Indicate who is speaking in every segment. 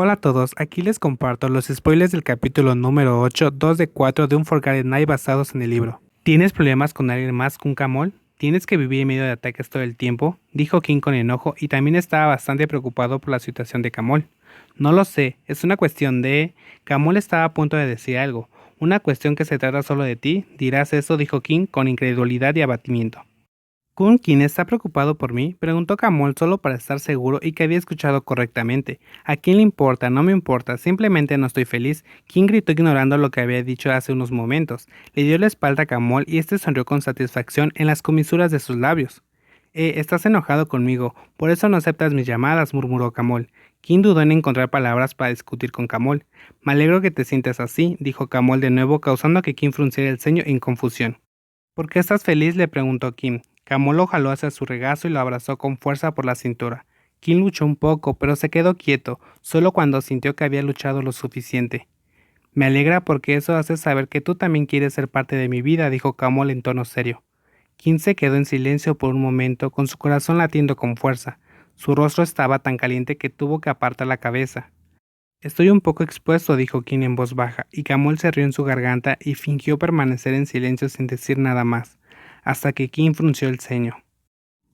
Speaker 1: Hola a todos, aquí les comparto los spoilers del capítulo número 8, 2 de 4 de Unforgotten Night basados en el libro. ¿Tienes problemas con alguien más que un camol? ¿Tienes que vivir en medio de ataques todo el tiempo? Dijo King con enojo y también estaba bastante preocupado por la situación de Camol. No lo sé, es una cuestión de... Camol estaba a punto de decir algo. Una cuestión que se trata solo de ti, dirás eso, dijo King con incredulidad y abatimiento. Kun, quien está preocupado por mí, preguntó Camol solo para estar seguro y que había escuchado correctamente. ¿A quién le importa? No me importa, simplemente no estoy feliz. King gritó ignorando lo que había dicho hace unos momentos. Le dio la espalda a Camol y este sonrió con satisfacción en las comisuras de sus labios. Estás enojado conmigo, por eso no aceptas mis llamadas, murmuró Camol. King dudó en encontrar palabras para discutir con Camol. Me alegro que te sientas así, dijo Camol de nuevo, causando que King frunciera el ceño en confusión. ¿Por qué estás feliz?, le preguntó Kim. Camol lo jaló hacia su regazo y lo abrazó con fuerza por la cintura. Kim luchó un poco, pero se quedó quieto, solo cuando sintió que había luchado lo suficiente. Me alegra porque eso hace saber que tú también quieres ser parte de mi vida, dijo Camol en tono serio. Kim se quedó en silencio por un momento, con su corazón latiendo con fuerza. Su rostro estaba tan caliente que tuvo que apartar la cabeza. Estoy un poco expuesto, dijo Kim en voz baja, y Camol se rió en su garganta y fingió permanecer en silencio sin decir nada más, hasta que Kim frunció el ceño.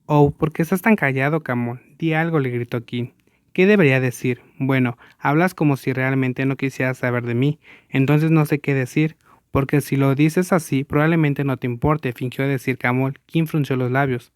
Speaker 1: Oh, ¿por qué estás tan callado, Camol? Di algo, le gritó Kim. ¿Qué debería decir? Bueno, hablas como si realmente no quisieras saber de mí, entonces no sé qué decir, porque si lo dices así, probablemente no te importe, fingió decir Camol. Kim frunció los labios.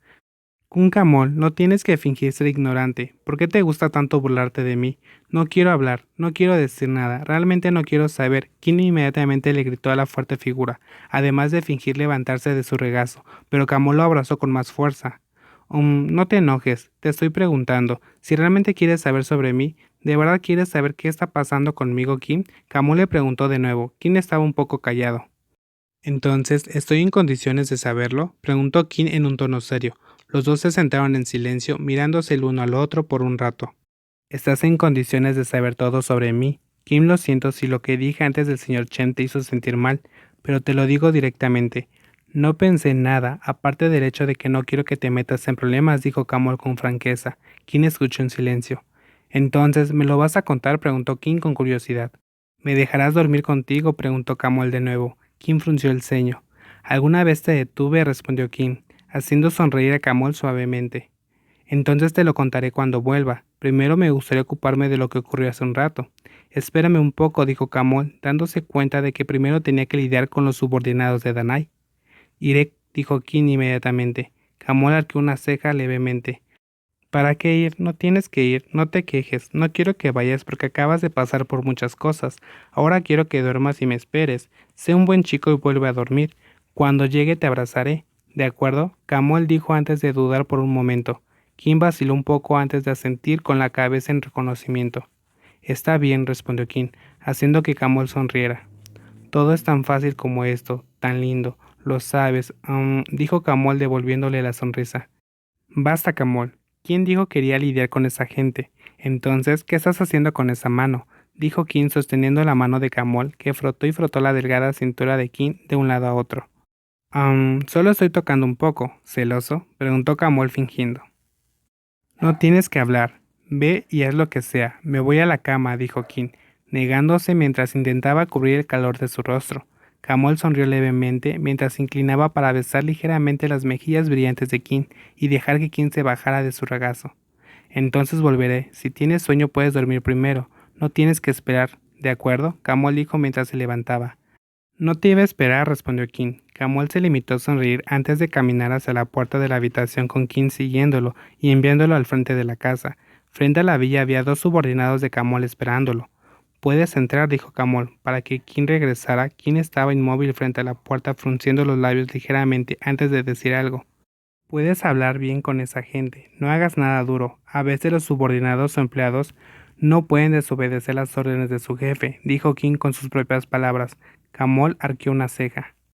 Speaker 1: Camol, no tienes que fingir ser ignorante. ¿Por qué te gusta tanto burlarte de mí? No quiero hablar, no quiero decir nada, realmente no quiero saber. Kim inmediatamente le gritó a la fuerte figura, además de fingir levantarse de su regazo, pero Camol lo abrazó con más fuerza. No te enojes, te estoy preguntando, si realmente quieres saber sobre mí, ¿de verdad quieres saber qué está pasando conmigo, Kim? Camol le preguntó de nuevo. Kim estaba un poco callado. Entonces, ¿estoy en condiciones de saberlo?, preguntó Kim en un tono serio. Los dos se sentaron en silencio, mirándose el uno al otro por un rato. ¿Estás en condiciones de saber todo sobre mí? Kim, lo siento si lo que dije antes del señor Chen te hizo sentir mal, pero te lo digo directamente. No pensé en nada, aparte del hecho de que no quiero que te metas en problemas, dijo Camol con franqueza. Kim escuchó en silencio. Entonces, ¿me lo vas a contar?, preguntó Kim con curiosidad. ¿Me dejarás dormir contigo?, preguntó Camol de nuevo. Kim frunció el ceño. ¿Alguna vez te detuve?, respondió Kim, haciendo sonreír a Camol suavemente. Entonces te lo contaré cuando vuelva. Primero me gustaría ocuparme de lo que ocurrió hace un rato. Espérame un poco, dijo Camol, dándose cuenta de que primero tenía que lidiar con los subordinados de Danai. Iré, dijo Kim inmediatamente. Camol arqueó una ceja levemente. ¿Para qué ir? No tienes que ir, no te quejes, no quiero que vayas porque acabas de pasar por muchas cosas. Ahora quiero que duermas y me esperes. Sé un buen chico y vuelve a dormir. Cuando llegue te abrazaré. ¿De acuerdo?, Camol dijo antes de dudar por un momento. Kim vaciló un poco antes de asentir con la cabeza en reconocimiento. Está bien, respondió Kim, haciendo que Camol sonriera. Todo es tan fácil como esto, tan lindo. Lo sabes, dijo Camol devolviéndole la sonrisa. Basta, Camol. ¿Quién dijo que quería lidiar con esa gente? Entonces, ¿qué estás haciendo con esa mano?, dijo Kim sosteniendo la mano de Camol, que frotó y frotó la delgada cintura de Kim de un lado a otro. Solo estoy tocando un poco. ¿Celoso?, preguntó Camol fingiendo. No tienes que hablar. Ve y haz lo que sea. Me voy a la cama, dijo Kim, negándose mientras intentaba cubrir el calor de su rostro. Camol sonrió levemente mientras se inclinaba para besar ligeramente las mejillas brillantes de Kim y dejar que Kim se bajara de su regazo. Entonces volveré. Si tienes sueño puedes dormir primero. No tienes que esperar. ¿De acuerdo?, Camol dijo mientras se levantaba. No te iba a esperar, respondió Kim. Camol se limitó a sonreír antes de caminar hacia la puerta de la habitación con Kim siguiéndolo y enviándolo al frente de la casa. Frente a la villa había dos subordinados de Camol esperándolo. Puedes entrar, dijo Camol. Para que Kim regresara, Kim estaba inmóvil frente a la puerta frunciendo los labios ligeramente antes de decir algo. Puedes hablar bien con esa gente, no hagas nada duro. A veces los subordinados o empleados no pueden desobedecer las órdenes de su jefe, dijo Kim con sus propias palabras. Camol arqueó una ceja.